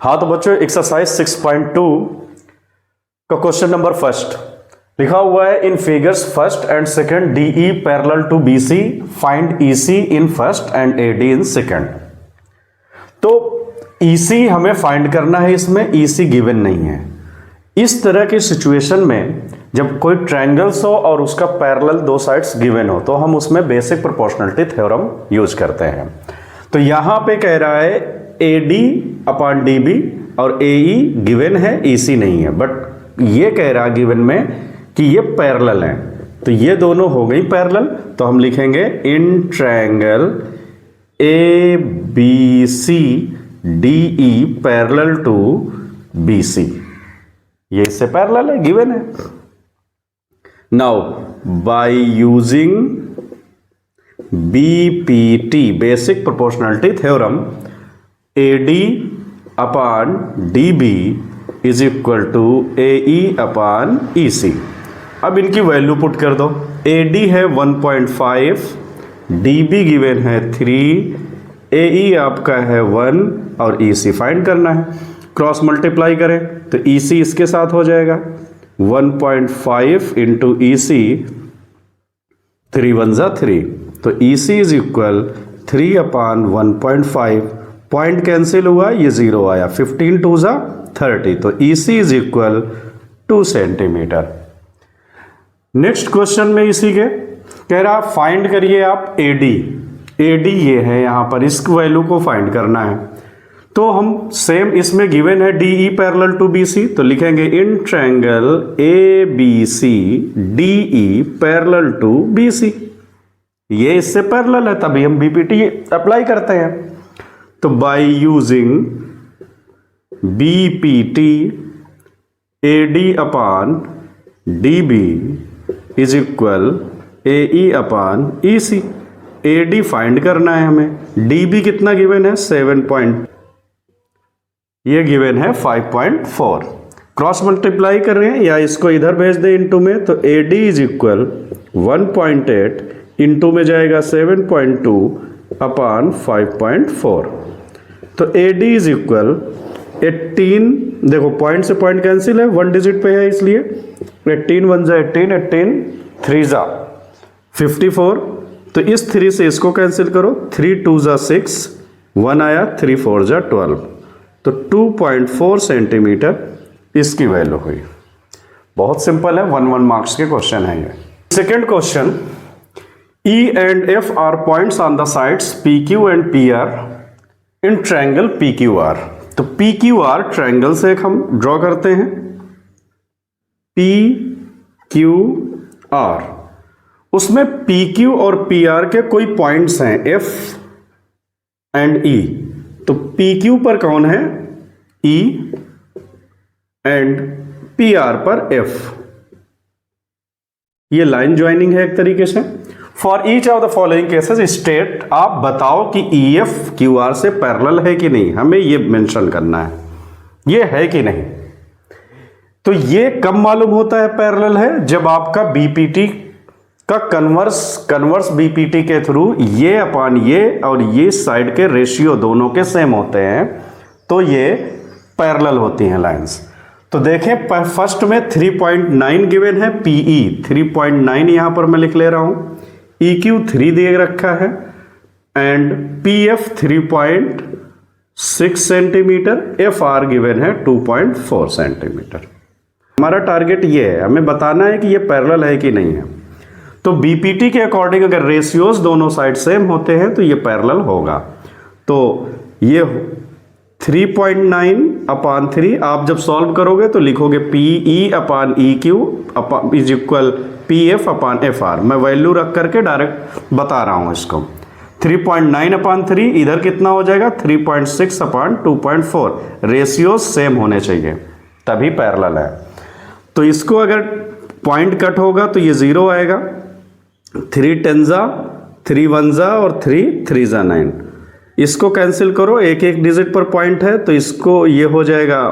हाँ तो बच्चों एक्सरसाइज 6.2 का क्वेश्चन नंबर फर्स्ट लिखा हुआ है in figures first and second DE parallel to BC find EC in first and AD in second. तो ईसी हमें फाइंड करना है, इसमें ईसी गिवन नहीं है। इस तरह की सिचुएशन में जब कोई ट्रायंगल्स हो और उसका पैरेलल दो साइड्स गिवन हो तो हम उसमें बेसिक प्रोपोर्शनलिटी थ्योरम यूज करते हैं। तो यहां पे कह रहा है AD अपॉन DB और AE गिवन है, EC नहीं है, बट ये कह रहा है गिवन में कि ये पैरेलल है। तो ये दोनों हो गई पैरेलल, तो हम लिखेंगे in triangle ABC DE parallel to BC। ये इससे पैरेलल है, गिवन है। Now by using BPT basic proportionality theorem AD upon DB is equal to AE upon EC। अब इनकी वैल्यू पुट कर दो। AD है 1.5, DB गिवन है 3, AE आपका है 1 और EC फाइंड करना है। क्रॉस मल्टीप्लाई करें तो EC इसके साथ हो जाएगा 1.5 इंटू EC, 3 1 जा 3, तो EC is equal 3 upon 1.5। Point cancel हुआ, ये 0 आया, 15 2 जा 30, तो EC is equal 2 centimetre. Next question में इसी के कह रहा फाइंड करिए आप AD ये है, यहां पर इस वैल्यू को फाइंड करना है। तो हम सेम इसमें गिवन है DE पैरेलल टू BC, तो लिखेंगे in triangle ABC DE parallel to BC। ये इससे पैरेलल है, तभी हम BPT अप्लाई करते हैं। तो by using BPT AD upon DB is equal AE upon EC। AD find करना है हमें, DB कितना गिवन है 7 ये गिवन है 5.4। क्रॉस मल्टीप्लाई कर रहे हैं या इसको इधर भेज दें इनटू में, तो AD इज इक्वल 1.8 इनटू में जाएगा 7.2 अपॉन 5.4। तो AD इज इक्वल 18, देखो पॉइंट से पॉइंट कैंसिल है, 1 डिजिट पे है इसलिए 18 1 जा 18, 18 3 जा 54, तो इस 3 से इसको कैंसिल करो, 3 2 जा 6, 1 आया, 3 4 जा 12, तो 2.4 सेंटीमीटर इसकी वैल्यू हुई। बहुत सिंपल है, 1 मार्क्स के क्वेश्चन है ये। Second question E and F are points on the sides PQ and PR in triangle PQR। तो PQR ट्रायंगल से एक हम ड्रॉ करते हैं PQR, उसमें PQ और PR के कोई पॉइंट्स हैं F एंड E। तो PQ पर कौन है E एंड PR पर F। ये लाइन ज्वाइनिंग है एक तरीके से। For each of the following cases state, आप बताओ कि EF QR से पैरेलल है कि नहीं, हमें ये मेंशन करना है, ये है कि नहीं। तो ये कब मालूम होता है पैरेलल है, जब आपका BPT का कन्वर्स BPT के थ्रू ये अपॉन ये और ये साइड के रेशियो दोनों के सेम होते हैं, तो ये पैरेलल होती हैं लाइंस। तो देखें फर्स्ट में 3.9 गिवन है, PE 3.9 यहां पर मैं लिख ले रहा हूं, EQ 3 दे रखा है and PF 3.6 centimetre, FR given है 2.4 सेंटीमीटर। हमारा टारगेट ये है, हमें बताना है कि ये पैरेलल है कि नहीं है। तो BPT के अकॉर्डिंग अगर रेशियोज दोनों साइड सेम होते हैं तो ये पैरेलल होगा। तो ये 3.9 अपॉन 3 आप जब सॉल्व करोगे तो लिखोगे PE upon EQ is equal PF upon FR। मैं वैल्यू रख करके डायरेक्ट बता रहा हूं इसको। 3.9 अपॉन 3 इधर कितना हो जाएगा 3.6 अपॉन 2.4। रेशियो सेम होने चाहिए तभी पैरेलल है। तो इसको अगर पॉइंट कट होगा तो ये 0 आएगा, 3 10 जा 3 1 जा और 3 3 जा 9। इसको कैंसिल करो, एक एक डिजिट पर पॉइंट है, तो इसको ये हो जाएगा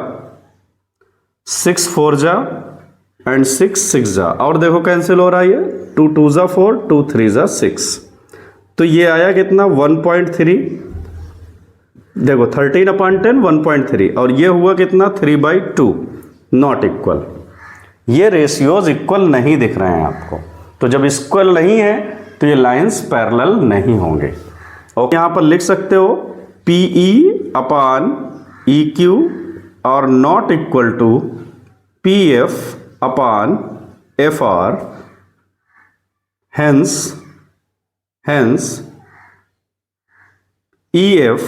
6 4 जा एंड 6 6 जा, और देखो कैंसिल हो रहा है, ये 2 2 जा 4, 2 3 जा 6, तो ये आया कितना 1.3 देखो 13/10 1.3 और ये हुआ कितना 3/2, नॉट इक्वल। ये रेशियोज इक्वल नहीं दिख रहे हैं आपको, तो जब इक्वल नहीं है तो ये लाइंस पैरेलल नहीं होंगे। और यहाँ पर लिख सकते हो PE/EQ और not equal to PF/FR, hence EF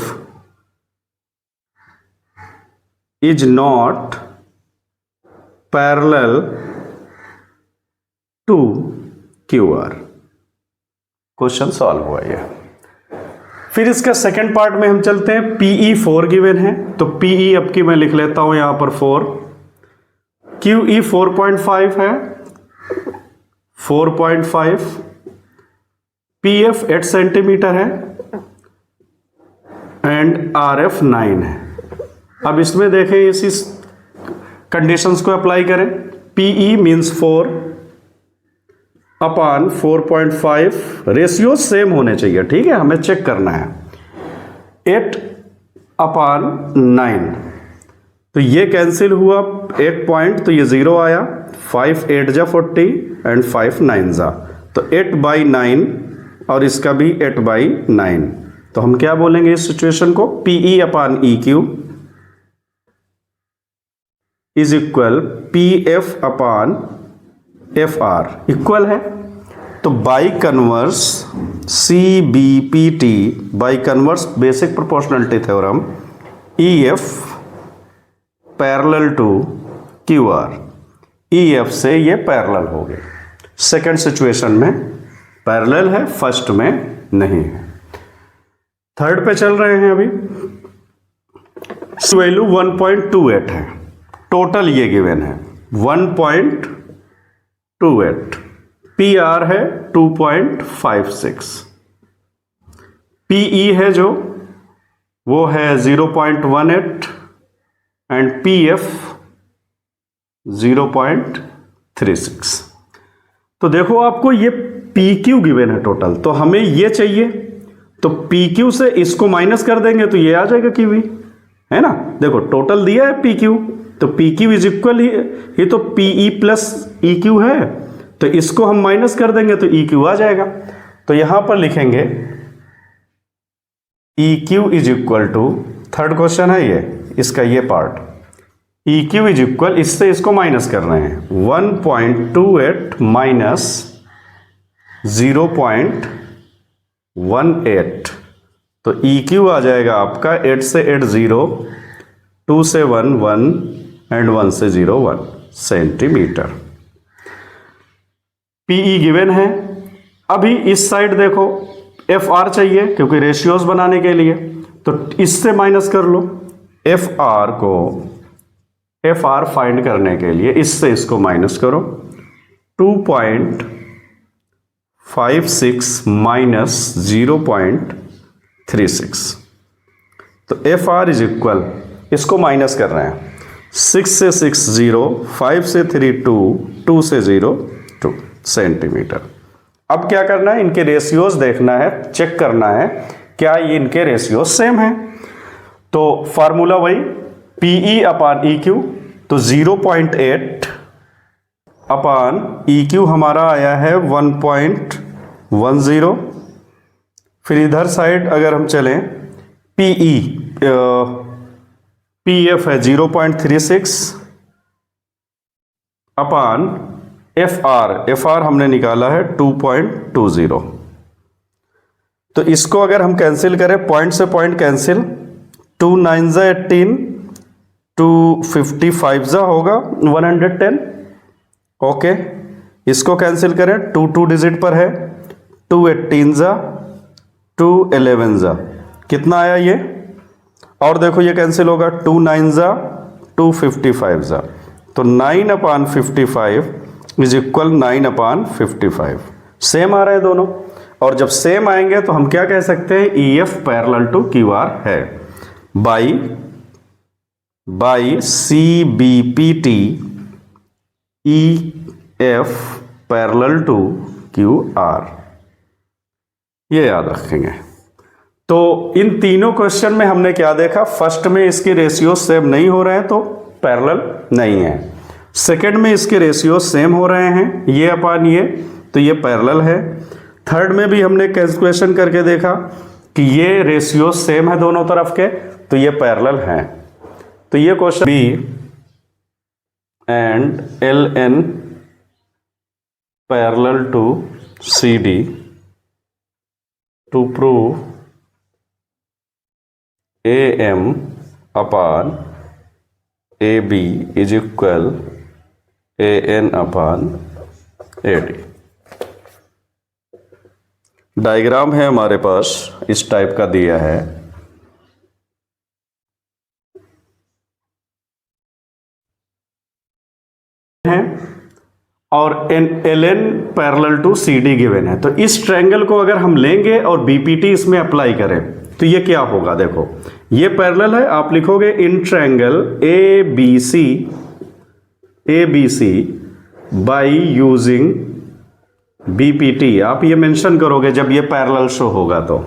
is not parallel to QR। Question solve हुआ ये। फिर इसका सेकंड पार्ट में हम चलते हैं। PE 4 गिवन है, तो PE अब की मैं लिख लेता हूं यहां पर 4, QE 4.5 है 4.5, PF 8 सेंटीमीटर है एंड RF 9 है। अब इसमें देखें इसी कंडीशंस को अप्लाई करें। PE मीन्स 4/4.5, रेशियो सेम होने चाहिए, ठीक है, हमें चेक करना है। 8/9, तो ये कैंसिल हुआ 1 पॉइंट, तो ये 0 आया। 5 8 जा 40 एंड 5 9 जा, तो 8/9 और इसका भी 8/9। तो हम क्या बोलेंगे इस सिचुएशन को, PE/EQ is equal PF/FR equal है। तो by converse CBPT, by converse basic proportionality theorem, EF parallel to QR, EF से ये पैरेलल हो गए। सेकेंड सिचुएशन में पैरेलल है, फर्स्ट में नहीं है। थर्ड पे चल रहे हैं अभी। वैल्यू 1.28 है, टोटल ये गिवन है 1.28, PR है 2.56, PE है जो वो है 0.18 एंड PF 0.36। तो देखो आपको ये PQ गिवन है टोटल, तो हमें ये चाहिए, तो PQ से इसको माइनस कर देंगे तो ये आ जाएगा QE, है ना। देखो टोटल दिया है PQ, तो PQ इज इक्वल ही तो PE प्लस EQ है, तो इसको हम माइनस कर देंगे तो EQ आ जाएगा। तो यहां पर लिखेंगे EQ is equal to, third question है ये, इसका ये पार्ट, EQ इज इक्वल, इससे इसको माइनस कर रहे हैं 1.28 माइनस 0.18, तो EQ आ जाएगा आपका 8 से 8 0, 2 से 1 1 एंड 1 से 0 1 सेंटीमीटर। PE गिवन है। अभी इस साइड देखो FR चाहिए क्योंकि रेशियोज बनाने के लिए, तो इससे माइनस कर लो। FR फाइंड करने के लिए इससे इसको माइनस करो, 2.56 माइनस 0.36, तो FR इज इक्वल, इसको माइनस कर रहे हैं, 6 से 6 0, 5 से 3 2, 2 से 0 2 सेंटीमीटर। अब क्या करना है, इनके रेशियोज देखना है, चेक करना है क्या ये इनके रेशियोज सेम है। तो फार्मूला वही PE/EQ, तो 0.8 अपान EQ हमारा आया है 1.10। फिर इधर साइड अगर हम चलें, PF है 0.36 अपान FR हमने निकाला है 2.20। तो इसको अगर हम कैंसिल करें, पॉइंट से पॉइंट कैंसिल, 2 9 जा 18, 2 55 जा होगा 110। ओके, इसको कैंसिल करें, 2 2 डिजिट पर है, 2 18 जा, 2 11 जा, कितना आया ये, और देखो ये कैंसिल होगा, 2 9 जा, 2 55 जा, तो 9/55 इज इक्वल 9/55। सेम आ रहे हैं दोनों, और जब सेम आएंगे तो हम क्या कह सकते हैं, EF पैरेलल टू QR है, by CBPT EF parallel to QR, ये याद रखेंगे। तो इन तीनों क्वेश्चन में हमने क्या देखा, फर्स्ट में इसके रेशियो सेम नहीं हो रहे हैं तो पैरेलल नहीं है, सेकंड में इसके रेशियो सेम हो रहे हैं ये अपान ये, तो ये पैरेलल है, थर्ड में भी हमने कैलकुलेशन करके देखा कि ये रेशियो सेम है दोनों तरफ के, तो ये पैरेलल हैं। तो ये question B and L N parallel to C D to prove A M upon A B is equal A N upon A D. Diagram है हमारे पास इस टाइप का दिया है, और L N parallel to C D given है। तो इस ट्रायंगल को अगर हम लेंगे और बीपीटी इसमें अप्लाई करें तो ये क्या होगा, देखो ये पैरेलल है, आप लिखोगे in triangle A B C by using BPT, आप ये मेंशन करोगे जब ये पैरेलल शो होगा। तो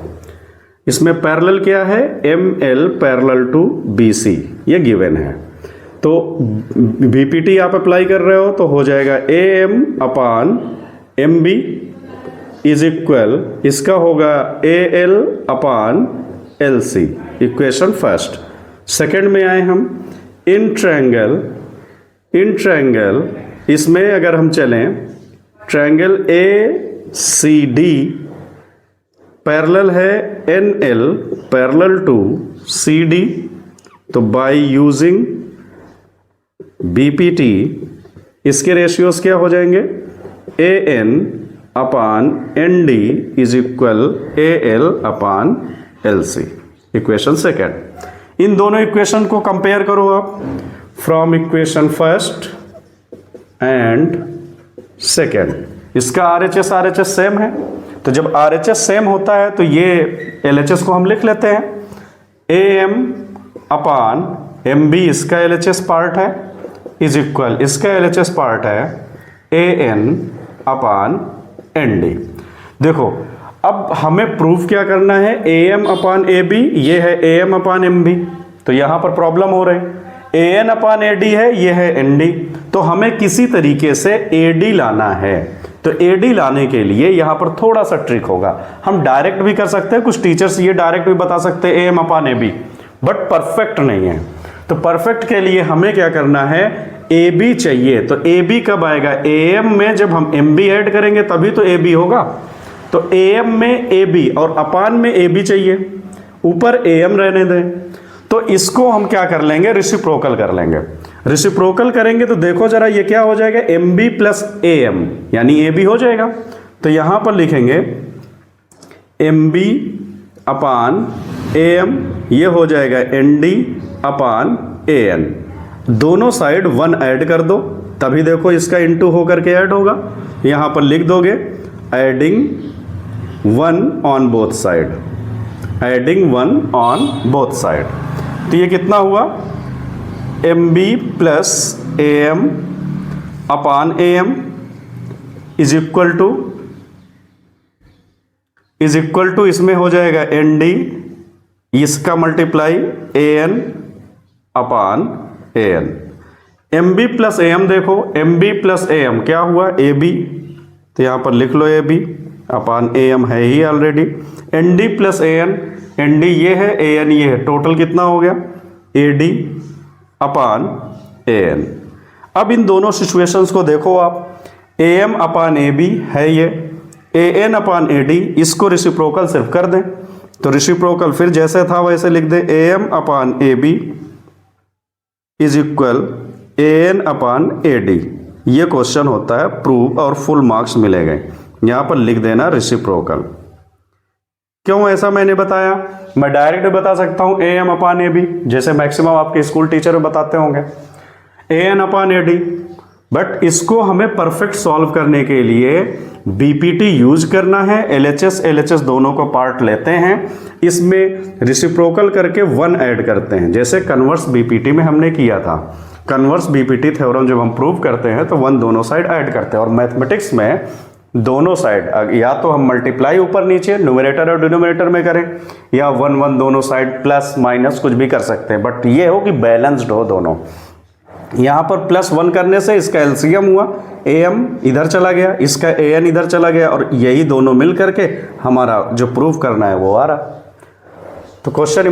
इसमें पैरेलल क्या है, M L parallel to B C, ये गिवन है। तो बीपीटी आप अप्लाई कर रहे हो तो हो जाएगा A M upon M B is equal, इसका होगा A L upon L C, equation first. Second में आए हम इन ट्रायंगल इसमें अगर हम चलें, triangle A C D parallel है N L parallel to C D, तो बाय यूजिंग बीपीटी इसके रेशियोज क्या हो जाएंगे, A N upon N D is equal A L upon L C, equation second. इन दोनों इक्वेशन को कंपेयर करो आप, from equation first and second. इसका आरएचएस सेम है, तो जब आरएचएस सेम होता है तो ये एलएचएस को हम लिख लेते हैं, A M upon M B इसका एलएचएस पार्ट है इज इक्वल, इसका एलएचएस पार्ट है A N upon N D. देखो अब हमें प्रूफ क्या करना है, A M upon A B, ये है A M upon M B, तो यहां पर प्रॉब्लम हो रही, ए एन अपान ए डी है, ये है एन डी, तो हमें किसी तरीके से ए डी लाना है। तो ए डी लाने के लिए यहां पर थोड़ा सा ट्रिक होगा, हम डायरेक्ट भी कर सकते हैं, कुछ टीचर्स ये डायरेक्ट भी बता सकते हैं A M upon A B, but perfect नहीं है। तो परफेक्ट के लिए हमें क्या करना है, ए बी चाहिए। तो ए बी कब आएगा, ए एम में जब हम एम बी ऐड करेंगे तभी तो ए बी होगा। तो ए एम में ए बी और अपान में ए बी चाहिए, ऊपर ए एम रहने दें। तो इसको हम क्या कर लेंगे, रेसिप्रोकल कर लेंगे। रेसिप्रोकल करेंगे तो देखो जरा ये क्या हो जाएगा, M B plus A M यानी ए बी हो जाएगा। तो यहां पर लिखेंगे M B upon A M, ये हो जाएगा N D upon A N, दोनों साइड 1 ऐड कर दो, तभी देखो इसका इनटू होकर के ऐड होगा। यहां पर लिख दोगे adding 1 on both side, adding 1 on both side. तो ये कितना हुआ, M B plus A M upon A M is equal to इसमें हो जाएगा एन डी, इसका multiply A N upon A N. M B plus A M, देखो M B plus A M क्या हुआ, ए बी, तो यहां पर लिख लो A B upon A M है ही already. N D plus A N D ये है, ए एन ये है, टोटल कितना हो गया, A D upon A N. अब इन दोनों सिचुएशंस को देखो आप, ए एम अपान ए बी है ये, ए एन अपान ए डी, इसको रेसिप्रोकल सिर्फ कर दें, तो रेसिप्रोकल फिर जैसे था वैसे लिख दे, A M upon A B is equal A N upon A D. ये क्वेश्चन होता है प्रूव और फुल मार्क्स मिलेंगे। यहां पर लिख देना रेसिप्रोकल। क्यों ऐसा मैंने बताया, मैं डायरेक्ट बता सकता हूं A M upon A B, जैसे मैक्सिमम आपके स्कूल टीचर बताते होंगे A N upon A D, but इसको हमें परफेक्ट सॉल्व करने के लिए बीपीटी यूज करना है। एलएचएस दोनों को पार्ट लेते हैं, इसमें रेसिप्रोकल करके 1 ऐड करते हैं, जैसे कन्वर्स बीपीटी में हमने किया था। कन्वर्स बीपीटी थ्योरम जब हम प्रूव करते हैं तो 1 दोनों साइड ऐड करते हैं, और मैथमेटिक्स में दोनों साइड, या तो हम मल्टीप्लाई ऊपर नीचे न्यूमरेटर और डिनोमिनेटर में करें, या 1 1 दोनों साइड प्लस माइनस कुछ भी कर सकते हैं, बट ये हो कि बैलेंस्ड हो दोनों। यहाँ पर +1 करने से इसका एलसीएम हुआ, am इधर चला गया, इसका an इधर चला गया, और यही दोनों मिल करके हमारा जो प्रूव करना है वो आ रहा। तो क्वेश्चन